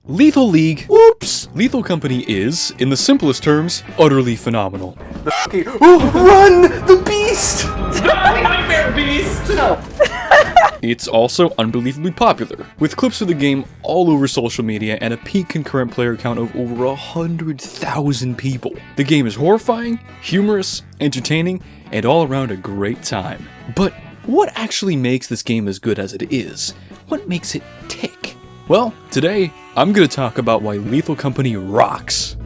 Lethal League, whoops! Lethal Company is, in the simplest terms, utterly phenomenal. Run! The beast! Nightmare beast! No. It's also unbelievably popular, with clips of the game all over social media and a peak concurrent player count of over 100,000 people. The game is horrifying, humorous, entertaining, and all around a great time. But what actually makes this game as good as it is? What makes it tick? Well, today, I'm gonna talk about why Lethal Company rocks.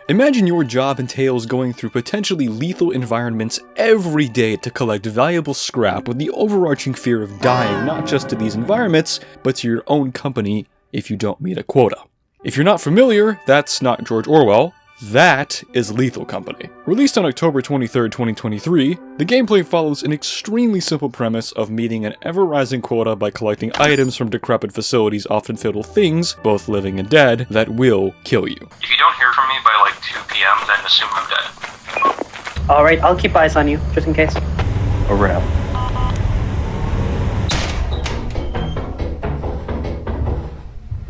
Imagine your job entails going through potentially lethal environments every day to collect valuable scrap with the overarching fear of dying not just to these environments, but to your own company if you don't meet a quota. If you're not familiar, that's not George Orwell, that is Lethal Company. Released on October 23rd, 2023, the gameplay follows an extremely simple premise of meeting an ever-rising quota by collecting items from decrepit facilities, often fatal things, both living and dead, that will kill you. If you don't hear from me by like 2 p.m., then assume I'm dead. Alright, I'll keep eyes on you, just in case. Over now.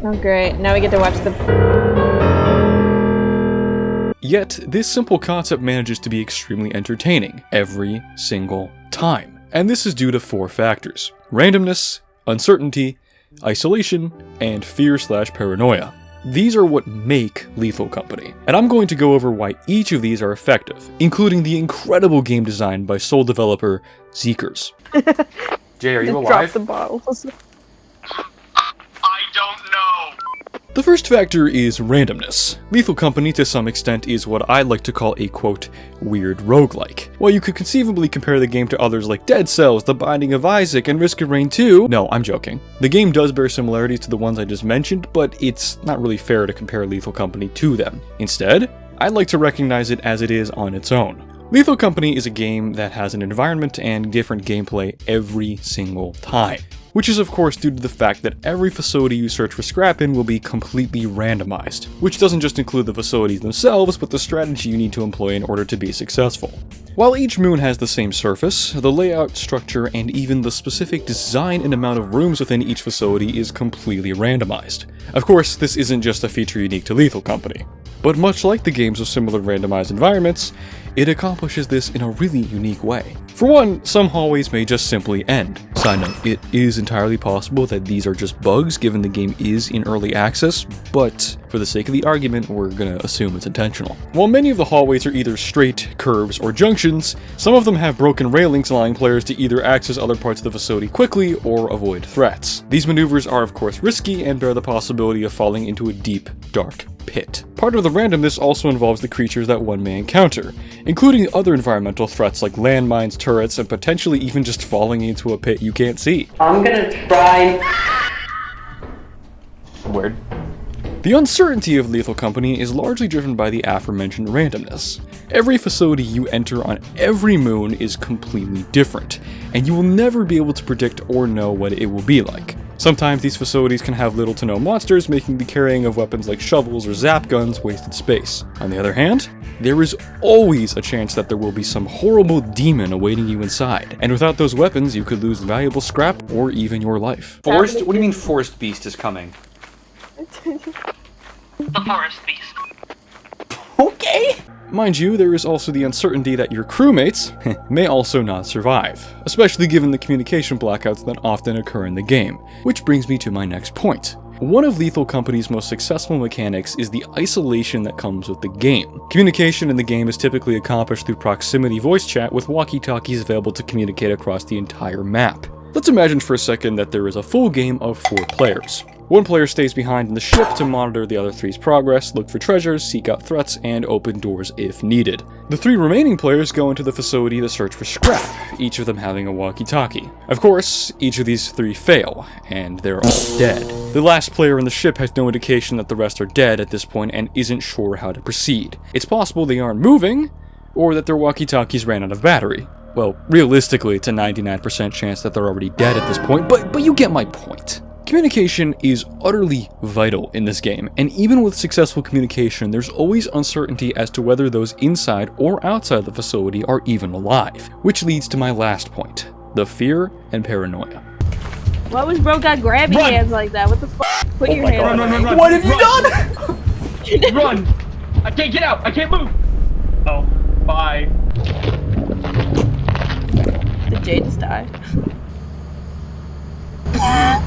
Oh great, now we get to watch the... Yet, this simple concept manages to be extremely entertaining every single time. And this is due to 4 factors: randomness, uncertainty, isolation, and fear/paranoia. These are what make Lethal Company, and I'm going to go over why each of these are effective, including the incredible game design by sole developer Zeekers. Jay, are you Just alive? drop the bottles. I don't know! The first factor is randomness. Lethal Company, to some extent, is what I like to call a, quote, weird roguelike. While you could conceivably compare the game to others like Dead Cells, The Binding of Isaac, and Risk of Rain 2, no, I'm joking. The game does bear similarities to the ones I just mentioned, but it's not really fair to compare Lethal Company to them. Instead, I'd like to recognize it as it is on its own. Lethal Company is a game that has an environment and different gameplay every single time, which is of course due to the fact that every facility you search for scrap in will be completely randomized, which doesn't just include the facilities themselves, but the strategy you need to employ in order to be successful. While each moon has the same surface, the layout, structure, and even the specific design and amount of rooms within each facility is completely randomized. Of course, this isn't just a feature unique to Lethal Company, but much like the games with similar randomized environments, it accomplishes this in a really unique way. For one, some hallways may just simply end. Side note, it is entirely possible that these are just bugs given the game is in early access, but for the sake of the argument, we're gonna assume it's intentional. While many of the hallways are either straight, curves, or junctions, some of them have broken railings allowing players to either access other parts of the facility quickly or avoid threats. These maneuvers are of course risky and bear the possibility of falling into a deep, dark pit. Part of the randomness also involves the creatures that one may encounter, including other environmental threats like landmines, turrets, and potentially even just falling into a pit you can't see. I'm gonna try... Word. The uncertainty of Lethal Company is largely driven by the aforementioned randomness. Every facility you enter on every moon is completely different, and you will never be able to predict or know what it will be like. Sometimes these facilities can have little to no monsters, making the carrying of weapons like shovels or zap guns wasted space. On the other hand, there is always a chance that there will be some horrible demon awaiting you inside, and without those weapons you could lose valuable scrap or even your life. Forest? What do you mean Forest Beast is coming? The forest beast. Okay! Mind you, there is also the uncertainty that your crewmates may also not survive, especially given the communication blackouts that often occur in the game, which brings me to my next point. One of Lethal Company's most successful mechanics is the isolation that comes with the game. Communication in the game is typically accomplished through proximity voice chat with walkie-talkies available to communicate across the entire map. Let's imagine for a second that there is a full game of 4 players. One player stays behind in the ship to monitor the other 3's progress, look for treasures, seek out threats, and open doors if needed. The 3 remaining players go into the facility to search for scrap, each of them having a walkie-talkie. Of course, each of these 3 fail, and they're all dead. The last player in the ship has no indication that the rest are dead at this point and isn't sure how to proceed. It's possible they aren't moving, or that their walkie-talkies ran out of battery. Well, realistically, it's a 99% chance that they're already dead at this point, but you get my point. Communication is utterly vital in this game, and even with successful communication, there's always uncertainty as to whether those inside or outside the facility are even alive. Which leads to my last point, the fear and paranoia. What was bro got grabbing hands like that? What the fuck? Put your hands Run. What have you done? Run! I can't get out! I can't move! Oh, bye. Did Jay just die?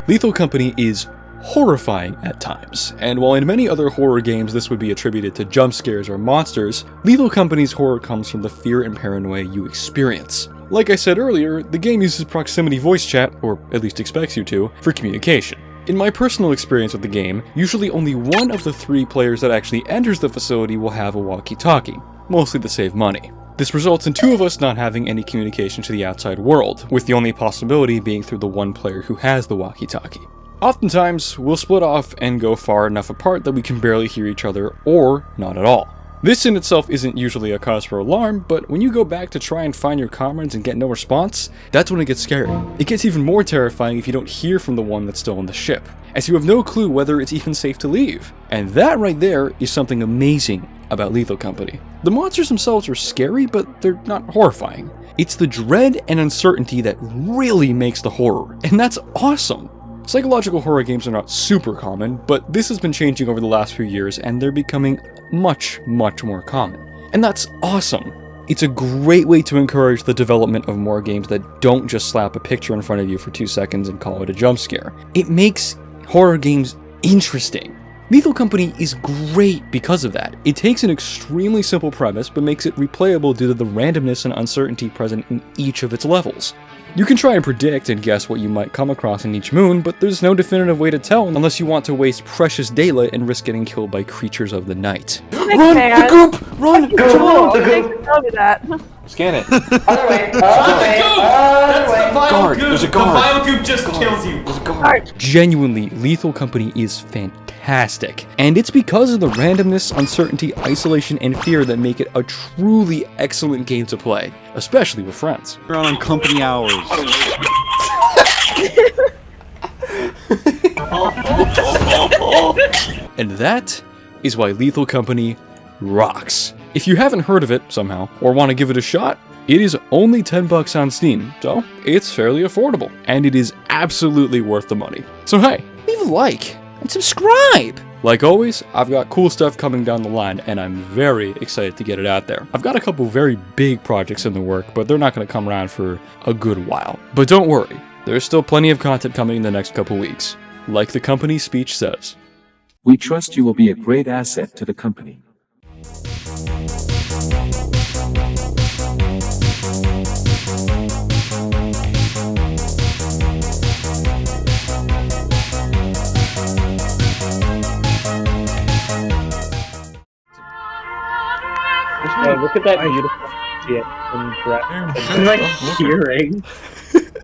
Lethal Company is horrifying at times, and while in many other horror games this would be attributed to jump scares or monsters, Lethal Company's horror comes from the fear and paranoia you experience. Like I said earlier, the game uses proximity voice chat, or at least expects you to, for communication. In my personal experience with the game, usually only one of the 3 players that actually enters the facility will have a walkie-talkie, mostly to save money. This results in 2 of us not having any communication to the outside world, with the only possibility being through the one player who has the walkie-talkie. Oftentimes, we'll split off and go far enough apart that we can barely hear each other, or not at all. This in itself isn't usually a cause for alarm, but when you go back to try and find your comrades and get no response, that's when it gets scary. It gets even more terrifying if you don't hear from the one that's still on the ship, as you have no clue whether it's even safe to leave. And that right there is something amazing about Lethal Company. The monsters themselves are scary, but they're not horrifying. It's the dread and uncertainty that really makes the horror, and that's awesome. Psychological horror games are not super common, but this has been changing over the last few years, and they're becoming much more common. And that's awesome. It's a great way to encourage the development of more games that don't just slap a picture in front of you for 2 seconds and call it a jump scare. It makes horror games interesting. Lethal Company is great because of that. It takes an extremely simple premise, but makes it replayable due to the randomness and uncertainty present in each of its levels. You can try and predict and guess what you might come across in each moon, but there's no definitive way to tell unless you want to waste precious daylight and risk getting killed by creatures of the night. Run! The goop! Run! Tell me that. Scan it. Other way. Guard! There's a guard! The vile goop just kills you! There's a guard! Genuinely, Lethal Company is fantastic. And it's because of the randomness, uncertainty, isolation, and fear that make it a truly excellent game to play, especially with friends. We're on company hours. And that is why Lethal Company rocks. If you haven't heard of it somehow, or want to give it a shot, it is only $10 on Steam, so it's fairly affordable, and it is absolutely worth the money. So hey, leave a like, and subscribe! Like always, I've got cool stuff coming down the line, and I'm very excited to get it out there. I've got a couple very big projects in the work, but they're not going to come around for a good while. But don't worry, there's still plenty of content coming in the next couple weeks. Like the company's speech says. We trust you will be a great asset to the company. Look at that beautiful. Yeah, and like hearing.